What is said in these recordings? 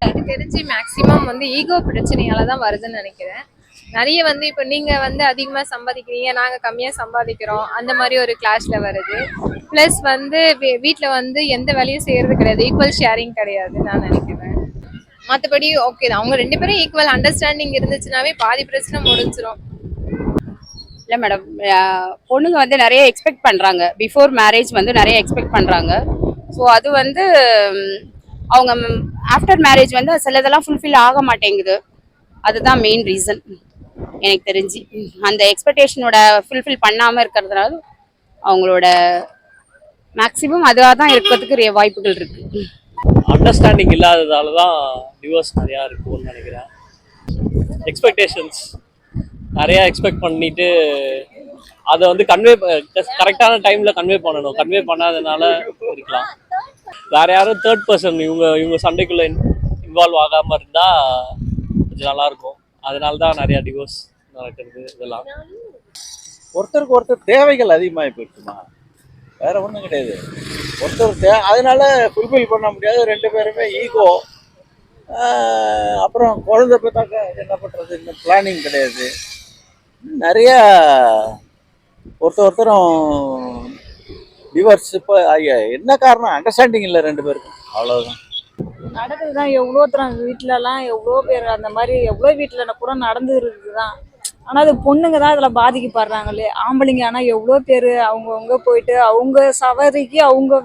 எனக்கு தெரிஞ்சு மேக்ஸிமம் வந்து ஈகோ பிரச்சனையால தான் வருதுன்னு நினைக்கிறேன். நிறைய வந்து இப்போ நீங்க வந்து அதிகமா சம்பாதிக்கிறீங்க, நாங்க கம்மியா சம்பாதிக்கிறோம், அந்த மாதிரி ஒரு கிளாஷ்ல வருது. பிளஸ் வந்து வீட்டில் வந்து எந்த வேலையும் செய்யறது கிடையாது, ஈக்குவல் ஷேரிங் கிடையாது நான் நினைக்கிறேன். மற்றபடி ஓகே தான், அவங்க ரெண்டு பேரும் ஈக்குவல் அண்டர்ஸ்டாண்டிங் இருந்துச்சுனாவே பாதி பிரச்சனை முடிஞ்சிடும். இல்லை மேடம், பொண்ணுங்க வந்து நிறைய எக்ஸ்பெக்ட் பண்ணுறாங்க. பிஃபோர் மேரேஜ் வந்து நிறைய எக்ஸ்பெக்ட் பண்ணுறாங்க. ஸோ அது வந்து அவங்க ஆஃப்டர் மேரேஜ் வந்து சிலதெல்லாம் ஃபுல்ஃபில் ஆக மாட்டேங்குது. அதுதான் மெயின் ரீசன் எனக்கு தெரிஞ்சு. அந்த எக்ஸ்பெக்டேஷனோட ஃபுல்ஃபில் பண்ணாமல் இருக்கிறதுனால அவங்களோட மேக்ஸிமம் அதுவாக தான் இருக்கிறதுக்கு வாய்ப்புகள் இருக்குது. அண்டர்ஸ்டாண்டிங் இல்லாததால தான் டிவோர்ஸ் நிறையா இருக்கும்னு நினைக்கிறேன். எக்ஸ்பெக்டேஷன்ஸ் நிறையா எக்ஸ்பெக்ட் பண்ணிட்டு அதை வந்து கரெக்டான டைமில் கன்வே பண்ணணும். கன்வே பண்ணாதனால இருக்கலாம். வேற யாரும் தேர்ட் பர்சன் இவங்க சண்டைக்குள்ளே இன்வால்வ் ஆகாமல் இருந்தால் கொஞ்சம் நல்லாயிருக்கும். அதனால தான் நிறையா டிவோர்ஸ் நடக்கிறது. இதெல்லாம் ஒருத்தருக்கு ஒருத்தர் தேவைகள் அதிகமாகி போயிடுச்சுமா, வேற ஒன்றும் கிடையாது. ஒருத்தர் அதனால ஃபுல்ஃபில் பண்ண முடியாது. ரெண்டு பேருமே ஈகோ. அப்புறம் குழந்தை பார்த்தாக்க என்ன பண்ணுறது, இந்த பிளானிங் கிடையாது. நிறையா ஒருத்தரும் டிவோர்ஸ். இப்போ என்ன காரணம், அண்டர்ஸ்டாண்டிங் இல்லை ரெண்டு பேருக்கும், அவ்வளோதான் நடக்குதுதான். எவ்வளோ தரம் வீட்டிலலாம் எவ்வளோ பேர் அந்த மாதிரி எவ்வளோ வீட்டில் கூட நடந்து இருக்குதுதான். ஆனால் அது பொண்ணுங்க தான் இதில் பாதிக்கப்படுறாங்களே. ஆம்பளைங்க ஆனால் எவ்வளோ பேர் அவங்கவுங்க போயிட்டு அவங்க சவரிக்கு அவங்க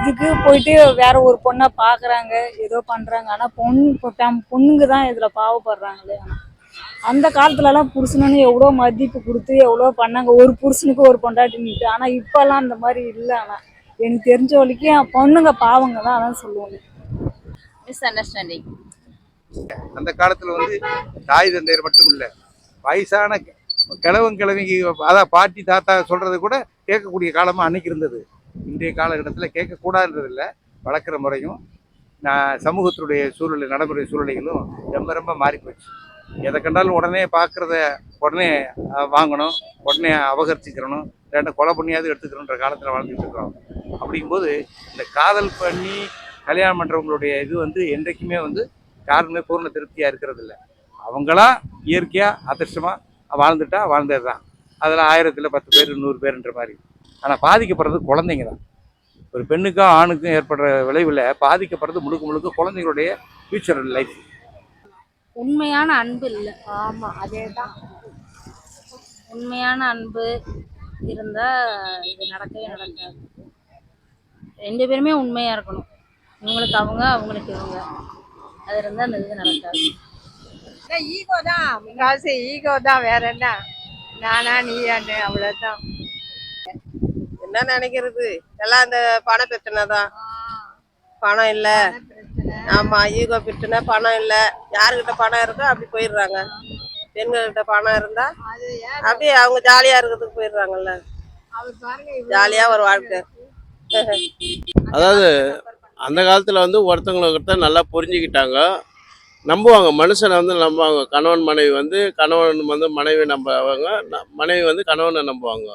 இதுக்கு போயிட்டு வேற ஒரு பொண்ணை பார்க்குறாங்க, ஏதோ பண்ணுறாங்க. ஆனால் பொண்ணுங்க தான் இதில் பாவப்படுறாங்களே. ஆனால் அந்த காலத்துலலாம் புருஷனுன்னு எவ்வளோ மதிப்பு கொடுத்து எவ்வளோ பண்ணாங்க, ஒரு புருஷனுக்கு ஒரு பொண்டாட்டின்னுட்டு. ஆனால் இப்போல்லாம் அந்த மாதிரி இல்லை. ஆனால் எனக்கு தெரிஞ்ச வரைக்கும் பொண்ணுங்க பாவங்க தான், அதான் சொல்லுவாங்க. Miss understanding. அந்த காலத்தில் வந்து தாய் தந்தையர் மட்டும் இல்லை, வயசான கிழவிங்க, அதான் பாட்டி தாத்தா சொல்கிறது கூட கேட்கக்கூடிய காலமாக அன்னைக்கு இருந்தது. இன்றைய காலகட்டத்தில் கேட்கக்கூடாதுன்றது இல்லை. வளர்க்குற முறையும் சமூகத்தினுடைய சூழ்நிலை, நடைமுறை சூழ்நிலைகளும் ரொம்ப ரொம்ப மாறி போச்சு. எதை கண்டாலும் உடனே பார்க்குறத உடனே வாங்கணும், உடனே அபகரிச்சுக்கிறணும், ரெண்டு கொலை பண்ணியாவது எடுத்துக்கிறோன்ற காலத்தில் வாழ்ந்துட்டு இருக்கிறோம். அப்படிங்கும்போது இந்த காதல் பண்ணி கல்யாணம் பண்ணுறவங்களுடைய இது வந்து என்றைக்குமே வந்து யாருமே பூர்ண திருப்தியாக இருக்கிறது இல்லை. அவங்களா இயற்கையாக அதிர்ஷ்டமாக வாழ்ந்துட்டா வாழ்ந்தது தான். அதில் 1000ல் 10 பேர் 100 பேருன்ற மாதிரி. ஆனால் பாதிக்கப்படுறது குழந்தைங்க தான். ஒரு பெண்ணுக்கும் ஆணுக்கும் ஏற்படுற விளைவில் பாதிக்கப்படுறது முழுக்க முழுக்க குழந்தைங்களுடைய ஃபியூச்சர் லைஃப். உண்மையான அன்பு இல்லை. ஆமாம், அதே தான். உண்மையான அன்பு இருந்தால் இது நடக்கவே நடக்காது. ரெண்டு பேருமே உண்மையாக இருக்கணும். இவங்களுக்கு அவங்க, அவங்களுக்கு இவங்க. அது இருந்தால் அந்த இது நடக்காது. ஈகோ தான், முக்காசு ஈகோ தான், வேற என்ன நானா நீயான்னு, அவ்வளோதான். என்ன நினைக்கிறது, எல்லாம் இந்த பண பிரச்சனை தான். பணம் இல்லை, ஆமா, ஈகோ பிரச்சனை. பணம் இல்லை, யாருக்கிட்ட பணம் இருக்கோ அப்படி போயிடுறாங்க. பெண்கள்கிட்ட பணம் இருந்தா அப்படியே அவங்க ஜாலியா இருக்கிறதுக்கு போயிடுறாங்கல்ல. ஜாலியா ஒரு வாழ்க்கை. அதாவது அந்த காலத்தில் வந்து ஒருத்தவங்களை நல்லா புரிஞ்சுக்கிட்டாங்க, நம்புவாங்க. மனுஷனை வந்து நம்புவாங்க. கணவன் மனைவி வந்து கணவன் வந்து மனைவி நம்புவாங்க, மனைவி வந்து கணவனை நம்புவாங்க.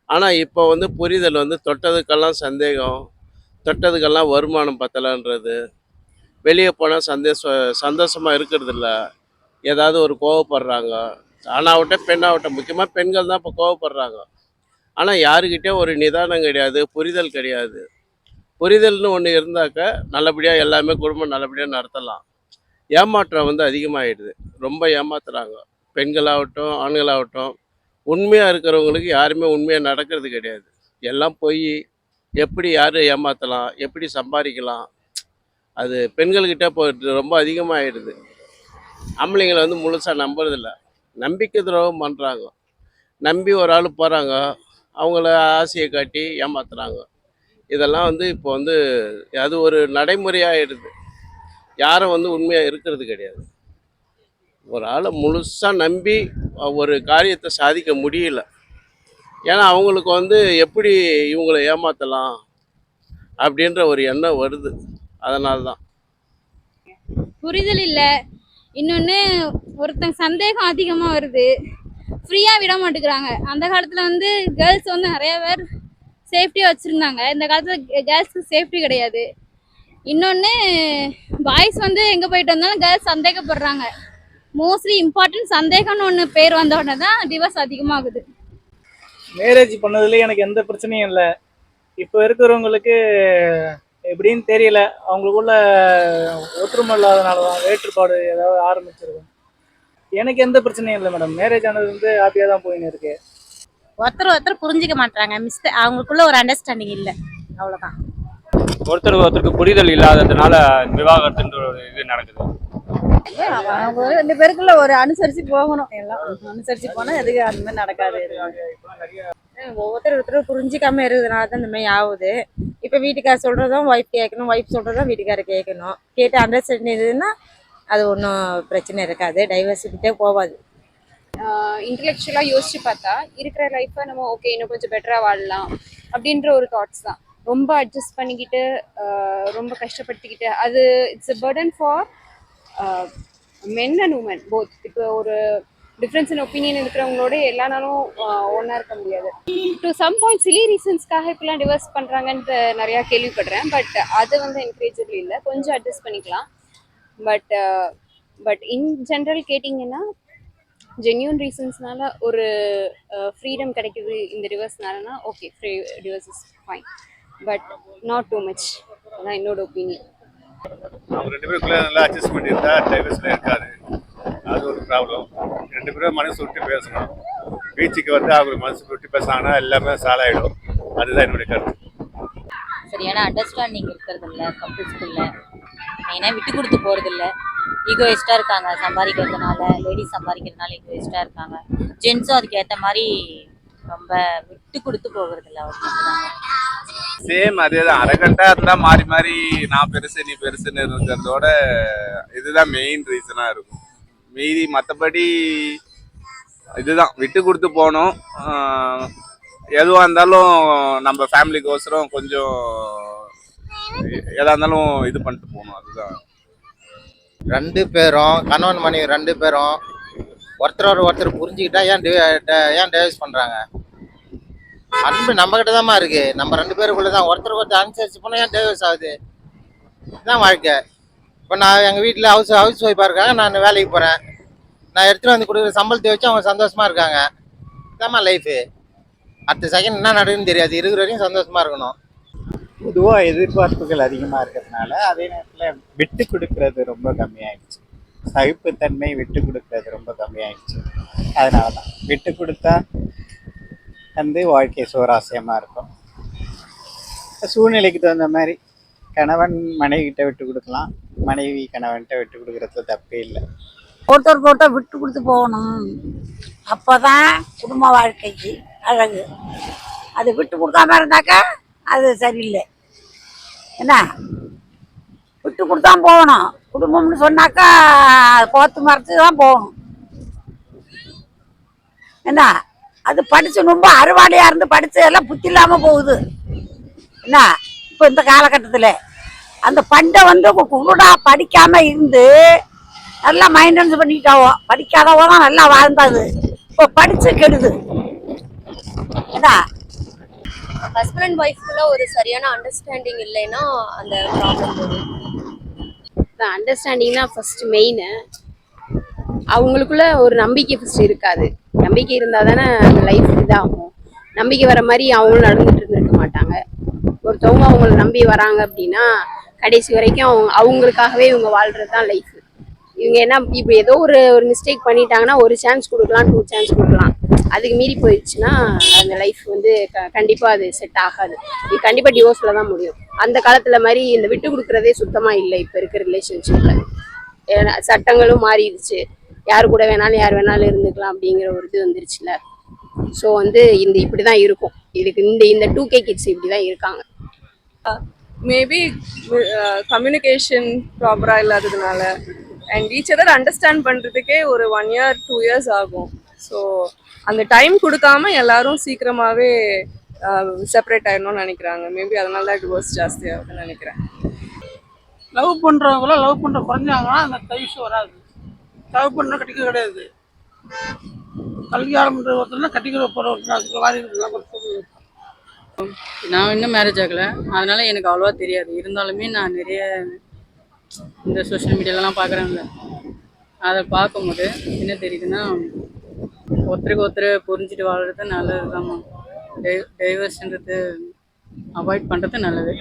ஆனால் இப்போ வந்து புரிதல் வந்து தொட்டதுக்கெல்லாம் சந்தேகம், தொட்டதுக்கெல்லாம் வருமானம் பத்தலைன்றது, வெளியே போனால் சந்தோஷமாக இருக்கிறது இல்லை, ஏதாவது ஒரு கோவப்படுறாங்க. ஆணாகட்டும் பெண்ணாகட்டும், முக்கியமாக பெண்கள் தான் இப்போ கோவப்படுறாங்க. ஆனால் யாருக்கிட்டே ஒரு நிதானம் கிடையாது, புரிதல் கிடையாது. புரிதல்னு ஒன்று இருந்தாக்க நல்லபடியாக எல்லாமே குடும்பம் நல்லபடியாக நடத்தலாம். ஏமாற்றம் வந்து அதிகமாகிடுது, ரொம்ப ஏமாத்துறாங்க. பெண்களாகட்டும் ஆண்களாகட்டும், உண்மையாக இருக்கிறவங்களுக்கு யாருமே உண்மையாக நடக்கிறது கிடையாது. எல்லாம் போய் எப்படி யார் ஏமாற்றலாம், எப்படி சம்பாதிக்கலாம், அது பெண்கள்கிட்ட போயிட்டு ரொம்ப அதிகமாகிடுது. ஆம்பளைங்களை வந்து முழுசாக நம்புறதில்ல, நம்பிக்கை துரோகம் பண்ணுறாங்க. நம்பி ஒரு ஆள் போகிறாங்க, அவங்கள ஆசையை காட்டி ஏமாத்துறாங்க. இதெல்லாம் வந்து இப்போ வந்து அது ஒரு நடைமுறையாகிடுது. யாரும் வந்து உண்மையாக இருக்கிறது கிடையாது. ஒரு ஆளை முழுசாக நம்பி ஒரு காரியத்தை சாதிக்க முடியல. ஏன்னா அவங்களுக்கு வந்து எப்படி இவங்களை ஏமாற்றலாம் அப்படின்ற ஒரு எண்ணம் வருது. அதனால தான் புரிதல் இல்லை. இன்னொன்று, ஒருத்தங்க சந்தேகம் அதிகமாக வருது, ஃப்ரீயாக விட மாட்டேங்கிறாங்க. அந்த காலத்தில் வந்து கேர்ள்ஸ் வந்து நிறைய பேர் சேஃப்டியாக வச்சுருந்தாங்க. இந்த காலத்தில் கேர்ள்ஸுக்கு சேஃப்டி கிடையாது. இன்னொன்று பாய்ஸ் வந்து எங்கே போயிட்டு வந்தாலும் கேர்ள்ஸ் சந்தேகப்படுறாங்க. மோஸ்ட்லி இம்பார்ட்டன்ட் சந்தேகம்னு ஒன்று பேர் வந்த உடனே தான் டிவோர்ஸ் அதிகமாகுது. மேரேஜ் பண்ணதுல எனக்கு எந்த பிரச்சனையும் இல்லை. இப்போ இருக்கிறவங்களுக்கு எப்படின்னு தெரியல, அவங்களுக்குள்ள ஒற்றுமை இல்லாதனால தான் வேற்றுப்பாடு ஏதாவது ஆரம்பிச்சிருக்கும். எனக்கு எந்த பிரச்சனையும் இல்லை மேடம். மேரேஜ் ஆனது வந்து ஹாப்பியாக தான் போயின்னு இருக்கு. ஒருத்தர் புரிஞ்சிக்க மாட்டாங்க. அவங்களுக்குள்ள ஒரு அண்டர்ஸ்டாண்டிங் இல்லை, அவ்வளோதான். ஒருத்தருக்கு ஒருத்தருக்கு புரிதல் இல்லாததுனால விவாகரத்துன்ற ஒரு இது நடக்குது. அவங்க 2 பேருக்குள்ள ஒரு அனுசரிச்சு போகணும். எல்லாம் அனுசரிச்சு போனா எதுக்கு அந்த மாதிரி நடக்காது. ஒவ்வொருத்தர் புரிஞ்சிக்காம இருக்கிறதுனால தான் இந்த மாதிரி ஆகுது. இப்போ வீட்டுக்கார் சொல்றதும் ஒய்ஃப் கேட்கணும், ஒய்ஃப் சொல்றதும் வீட்டுக்காரர் கேட்கணும். கேட்டு அண்டர்ஸ்டாண்டிங் இருந்ததுன்னா அது ஒன்றும் பிரச்சனை இருக்காது, டைவர்சிட்டியே போகாது. இன்டெலெக்சுவலாக யோசிச்சு பார்த்தா இருக்கிற லைஃப்பை நம்ம ஓகே இன்னும் கொஞ்சம் பெட்டராக வாழலாம் அப்படின்ற ஒரு தாட்ஸ் தான். ரொம்ப அட்ஜஸ்ட் பண்ணிக்கிட்டு ரொம்ப கஷ்டப்படுத்திக்கிட்டு அது it's a burden for men and women both. இப்போ ஒரு டிஃப்ரென்ஸ் இன் ஒப்பீனியன் இருக்கிறவங்களோட எல்லா நாளும் ஒன்றா இருக்க முடியாது. டு சம் பாயிண்ட் சிலி ரீசன்ஸ்க்காக இப்பெல்லாம் டிவோர்ஸ் பண்ணுறாங்கன்ட்டு நிறையா கேள்விப்படுறேன். பட் அது வந்து என்கரேஜபிள் இல்லை, கொஞ்சம் அட்ஜஸ்ட் பண்ணிக்கலாம். பட் இன் ஜென்ரல் கேட்டிங்கன்னா ஜென்யூன் ரீசன்ஸ்னால ஒரு ஃப்ரீடம் கிடைக்குது இந்த டிவோர்ஸ்னாலனா okay, free divorce is fine, but not too much. அதான் என்னோட ஒப்பீனியன். அவங்க 2 பேருக்குள்ள நல்லா அட்ஜஸ்ட்மெண்ட் இருந்தா டைவர்ஸ்ல இருக்காது. அது ஒரு ப்ராப்ளம். 2 பேரும் மனசு விட்டு பேசணும். பீச்சுக்கு வந்து அவங்க மனசு விட்டு பேசினாங்கன்னா எல்லாமே சால்வ் ஆகிடும். அதுதான் என்னுடைய கருத்து. சரியான அண்டர்ஸ்டாண்டிங் இருக்கிறது இல்லை கப்புள்ஸ்குள்ள. மெயினாக விட்டு கொடுத்து போகிறது இல்லை. ஈகோயிஸ்டாக இருக்காங்க. சம்பாதிக்கிறதுனால லேடிஸ் சம்பாதிக்கிறதுனால ஈகோயிஸ்டாக இருக்காங்க. ஜென்ஸும் அதுக்கு ஏற்ற மாதிரி ரொம்ப விட்டு கொடுத்து போகிறது இல்லை. அவர் மட்டும்தாங்க. சேம் அதே தான். அரகண்டா இருந்தா மாறி மாறி நான் பெருசு நீ பெருசுன்னு இருக்கிறதோட இதுதான் மெயின் ரீசனா இருக்கும். மீதி மற்றபடி இதுதான் விட்டு கொடுத்து போகணும். எதுவாக இருந்தாலும் நம்ம ஃபேமிலிக்கோசரம் கொஞ்சம் எதா இருந்தாலும் இது பண்ணிட்டு போகணும். அதுதான். 2 பேரும் கணவன் மனைவி 2 பேரும் ஒருத்தர் புரிஞ்சுக்கிட்டா ஏன் டைவர்ஸ் பண்ணுறாங்க? அன்பு நம்மகிட்ட தான்மா இருக்கு. நம்ம 2 பேருக்குள்ள தான். ஒருத்தர் அனுசரிச்சு போனால் ஏன் டைவர்ஸ் ஆகுது? இதுதான் வாழ்க்கை. இப்போ நான் எங்கள் வீட்டில் ஹவுஸ் ஒய்ஃபாக இருக்காங்க, நான் வேலைக்கு போகிறேன். நான் எடுத்துகிட்டு வந்து கொடுக்குற சம்பளத்தை வச்சு அவங்க சந்தோஷமாக இருக்காங்க. இதாம்மா லைஃபு. அடுத்த செகண்ட் என்ன நடக்குன்னு தெரியாது. இருக்கிற வரையும் சந்தோஷமாக இருக்கணும். பொதுவாக எதிர்பார்ப்புகள் அதிகமாக இருக்கிறதுனால அதே நேரத்தில் விட்டு கொடுக்கறது ரொம்ப கம்மியாயிடுச்சு. சகிப்புத்தன்மை விட்டு கொடுக்கறது ரொம்ப கம்மியாயிடுச்சு. அதனால தான் விட்டு கொடுத்தா வந்து வாழ்க்கை சுவாரஸ்யமாக இருக்கும். சூழ்நிலைக்கு தகுந்த மாதிரி கணவன் மனைவிகிட்ட விட்டு கொடுக்கலாம், மனைவி கணவன்கிட்ட விட்டு கொடுக்கறதுல தப்பே இல்லை. ஒருத்தர் விட்டு கொடுத்து போகணும். அப்போதான் குடும்ப வாழ்க்கைக்கு அழகு. அது விட்டு கொடுக்காம இருந்தாக்கா அது சரியில்லை. என்ன விட்டு கொடுத்தா போகணும். குடும்பம்னு சொன்னாக்கா போத்து மரத்து தான் போகணும். என்ன அது படிச்சு ரொம்ப அறுவாடையாக இருந்து படிச்சதெல்லாம் புத்தி இல்லாமல் போகுது. என்ன இப்போ இந்த காலகட்டத்தில் அந்த பண்டை வந்து குருடா படிக்காமல் இருந்து நல்லா மைண்டன்ஸ் பண்ணிட்டாவோ, படிக்காதவோ தான் நல்லா வாழ்ந்தாது. இப்போ படிச்சு கெடுது. என்ன ஹஸ்பண்ட் அண்ட் ஒய்ஃப்குள்ள ஒரு சரியான அண்டர்ஸ்டாண்டிங் இல்லைன்னா அந்த ப்ராப்ளம் வரும். அண்டர்ஸ்டாண்டிங் தான் ஃபர்ஸ்ட் மெயின். அவங்களுக்குள்ள ஒரு நம்பிக்கை ஃபர்ஸ்ட் இருக்காது. நம்பிக்கை இருந்தால் தானே அந்த லைஃப் இதாகும். நம்பிக்கை வர மாதிரி அவங்களும் நடந்துட்டு இருந்திருக்க மாட்டாங்க. ஒருத்தவங்க அவங்கள நம்பி வராங்க அப்படின்னா கடைசி வரைக்கும் அவங்களுக்காகவே இவங்க வாழ்றது தான் லைஃப். இவங்க என்ன இப்போ ஏதோ ஒரு மிஸ்டேக் பண்ணிட்டாங்கன்னா ஒரு சான்ஸ் கொடுக்கலாம், 2 சான்ஸ் கொடுக்கலாம். அதுக்கு மீறி போயிடுச்சுன்னா அந்த லைஃப் வந்து கண்டிப்பாக அது செட் ஆகாது. இது கண்டிப்பாக டிவோர்ஸில் தான் முடியும். அந்த காலத்தில் மாதிரி இந்த விட்டு கொடுக்குறதே சுத்தமாக இல்லை இப்போ இருக்கிற ரிலேஷன்ஷிப்பில். சட்டங்களும் மாறிடுச்சு. யார் கூட வேணாலும் யார் வேணாலும் இருந்துக்கலாம் அப்படிங்கிற ஒரு இது வந்துருச்சுல. ஸோ வந்து இப்படி தான் இருக்கும். இதுக்கு இந்த 2K கிட்ஸ் இப்படி தான் இருக்காங்க. மேபி கம்யூனிகேஷன் ப்ராப்பராக இல்லாததுனால அண்ட் ஈச் அதர் அண்டர்ஸ்டாண்ட் பண்ணுறதுக்கே ஒரு 1 year 2 years ஆகும். ஸோ அந்த டைம் கொடுக்காம எல்லாரும் சீக்கிரமாகவே செப்பரேட் ஆயிடணும்னு நினைக்கிறாங்க. மேபி அதனால தான் டிவோர்ஸ் ஜாஸ்தி ஆகுதுன்னு நினைக்கிறேன். லவ் பண்ணுறவங்களாம் லவ் பண்ணுற குறைஞ்சாங்கன்னா அந்த டைவர்ஸ் வராது. லவ் பண்ண கட்டிக்க கிடையாது. கல்யாணம் பண்ணுற ஒருத்தர் கட்டிக்கிற போகிற ஒருத்தர் அதுக்கு மாதிரி நான் இன்னும் மேரேஜ் ஆகலை, அதனால எனக்கு அவ்வளோவா தெரியாது. இருந்தாலுமே நான் நிறைய இந்த சோஷியல் மீடியாலலாம் பார்க்குறேன்ல, அதை பார்க்கும்போது என்ன தெரியுதுன்னா, ஒருத்தருக்கு ஒருத்தர் புரிஞ்சுட்டு வாழ்றது நல்லது தான்மா. டைவர்ஸ்ன்றது அவாய்ட் பண்ணுறது நல்லது.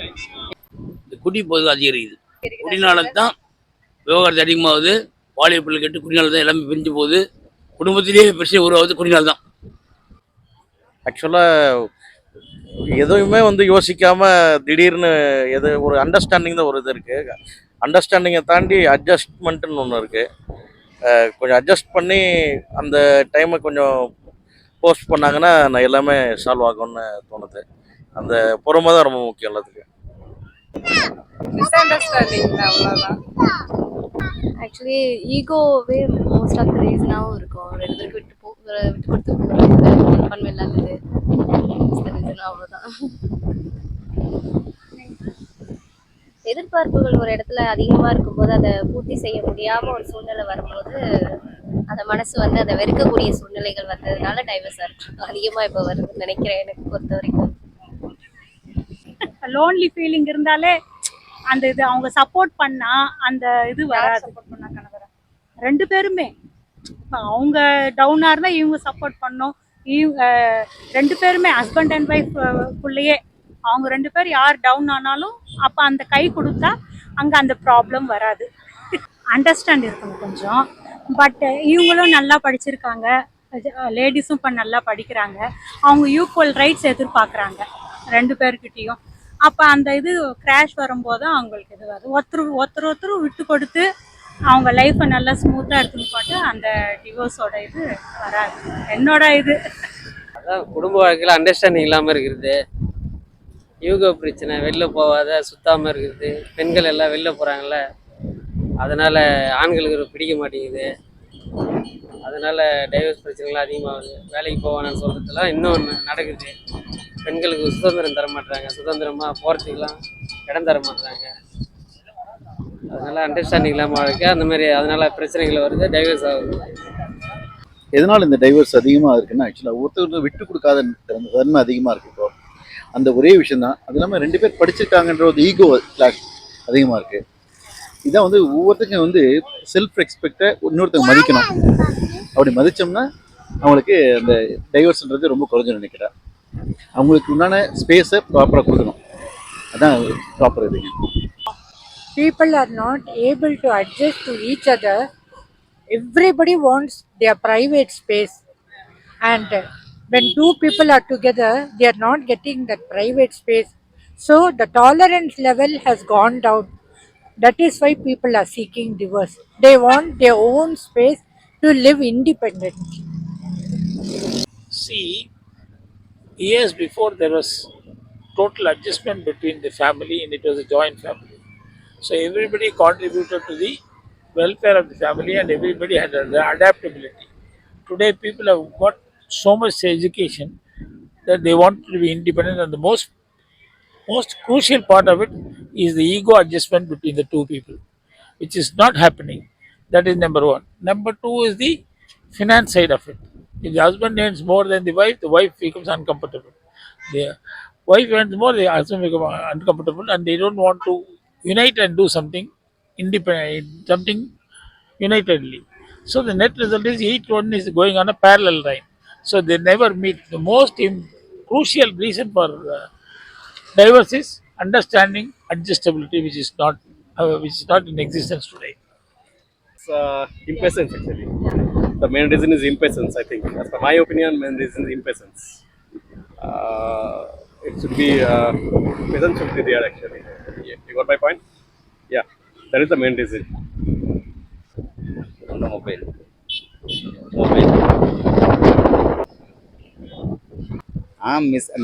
குடி போது அதிகரிக்குது. குடினால தான் விவகாரத்து அதிகமாகுது. வாலிப பிள்ளை கெட்டு குடினால தான் எல்லாமே பிரிஞ்சு போகுது. குடும்பத்திலேயே பிரச்சனை உருவாகுது குடினால தான். ஆக்சுவலாக எதுவுமே வந்து யோசிக்காமல் திடீர்னு எது ஒரு அண்டர்ஸ்டாண்டிங் தான் ஒரு இது இருக்குது. அண்டர்ஸ்டாண்டிங்கை தாண்டி அட்ஜஸ்ட்மெண்ட்டுன்னு ஒன்று இருக்குது. கொஞ்சம் அட்ஜஸ்ட் பண்ணி அந்த டைமை கொஞ்சம் போஸ்ட் பண்ணாங்கன்னா நான் எல்லாமே சால்வ் ஆகும்னு தோணுது. அந்த பொறுமை தான் ரொம்ப முக்கியம் எல்லாத்துக்கும். மிஸ் அண்டர்ஸ்டாண்டிங் அவ்வளோதான். ஆக்சுவலி ஈகோவே மோஸ்ட் ஆஃப் த ரீசனாகவும் இருக்கும். ரெண்டு பேருக்கு விட்டு கொடுத்து போகிறது, மனப்பான்மை இல்லாதது, அவ்வளோதான். எதிர்பார்ப்புகள் ஒரு இடத்துல அதிகமாக இருக்கும்போது அதை பூர்த்தி செய்ய முடியாமல் ஒரு சூழ்நிலை வரும்போது அந்த மனசு வந்து அதை வெறுக்கக்கூடிய சூழ்நிலைகள் வந்ததுனால டைவர்ஸ் அதிகமாக இப்போ வருதுன்னு நினைக்கிறேன். எனக்கு பொறுத்த வரைக்கும் லோன்லி ஃபீலிங் இருந்தாலே அந்த இது அவங்க சப்போர்ட் பண்ணா அந்த இது வராது. ரெண்டு பேருமே இப்போ அவங்க டவுனாக இருந்தால் இவங்க சப்போர்ட் பண்ணோம். இவங்க ரெண்டு பேருமே ஹஸ்பண்ட் அண்ட் ஒய்ஃப்குள்ளேயே அவங்க ரெண்டு பேர் யார் டவுன் ஆனாலும் அப்போ அந்த கை கொடுத்தா அங்கே அந்த ப்ராப்ளம் வராது. அண்டர்ஸ்டாண்ட் இருக்கணும் கொஞ்சம். பட் இவங்களும் நல்லா படிச்சிருக்காங்க, லேடிஸும் இப்போ நல்லா படிக்கிறாங்க. அவங்க ஈக்குவல் ரைட்ஸ் எதிர்பார்க்குறாங்க ரெண்டு பேர்கிட்டையும். அப்போ அந்த இது கிராஷ் வரும்போது தான் அவங்களுக்கு இது வருது. ஒருத்தர் விட்டு கொடுத்து அவங்க லைஃப்பை நல்லா ஸ்மூத்தாக எடுத்துன்னு போட்டு அந்த டிவோர்ஸோட இது வராது. என்னோட இது அதான் குடும்ப வாழ்க்கையில் அண்டர்ஸ்டாண்டிங் இல்லாமல் இருக்கிறது, யூகோ பிரச்சனை, வெளில போகாத சுத்தாமல் இருக்கிறது, பெண்கள் எல்லாம் வெளில போகிறாங்கல்ல, அதனால் ஆண்களுக்கு பிடிக்க மாட்டேங்குது. அதனால் டைவர்ஸ் பிரச்சனைலாம் அதிகமாகுது. வேலைக்கு போவானு சொல்கிறதுலாம் இன்னும் நடக்குது. பெண்களுக்கு சுதந்திரம் தர மாட்டாங்க, சுதந்திரமாக போகிறதுக்கெலாம் இடம் தர மாட்டாங்க. அதனால் அண்டர்ஸ்டாண்டிங் இல்லாமல் வாழ்க்கை அந்த மாதிரி, அதனால் பிரச்சனைகள் வருது, டைவர்ஸ் ஆகுது. எதனால் இந்த டைவர்ஸ் அதிகமாக இருக்குன்னா, ஆக்சுவலாக ஒருத்தர் விட்டு கொடுக்காத தன்மை அதிகமாக இருக்குது. இப்போ அந்த ஒரே விஷயம் தான். அது இல்லாமல் ரெண்டு பேர் படிச்சிருக்காங்கன்ற ஒரு ஈகோ கிளாஷ் அதிகமாக இருக்குது. இதான் வந்து ஒவ்வொருத்தருக்கும் வந்து செல்ஃப் ரெஸ்பெக்டை இன்னொருத்தங்க மதிக்கணும். அப்படி மதித்தோம்னா அவங்களுக்கு அந்த டைவர்ஸ்ன்றது ரொம்ப குறைஞ்சுன்னு நினைக்கிறேன். அவங்களுக்கு உண்டான ஸ்பேஸை ப்ராப்பராக கொடுக்கணும். அதான் ப்ராப்பர் இதுங்க. people are not able to adjust to each other. Everybody wants their private space, and when two people are together they are not getting that private space, so the tolerance level has gone down. That is why people are seeking divorce. They want their own space to live independently. See, years before there was total adjustment between the family, and it was a joint family. So everybody contributed to the welfare of the family, and everybody had the adaptability. Today people have got so much education that they want to be independent, and the most crucial part of it is the ego adjustment between the two people, which is not happening. That is number one. Number two is the finance side of it. If the husband earns more than the wife becomes uncomfortable. The wife earns more, the husband becomes uncomfortable, and they don't want to unite and do something independent, something unitedly. So the net result is each one is going on a parallel line. So they never meet. The most crucial reason for divorce is understanding, adjustability, which is not in existence today. It's impatience actually. The main reason is impatience, I think. As per my opinion, main reason is impatience. It should be patience should be there actually. You got my point? Yeah, that is the main reason. On the mobile.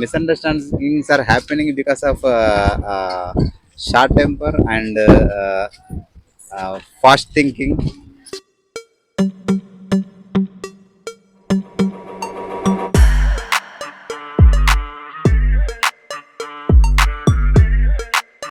Misunderstandings are happening because of short temper and fast thinking.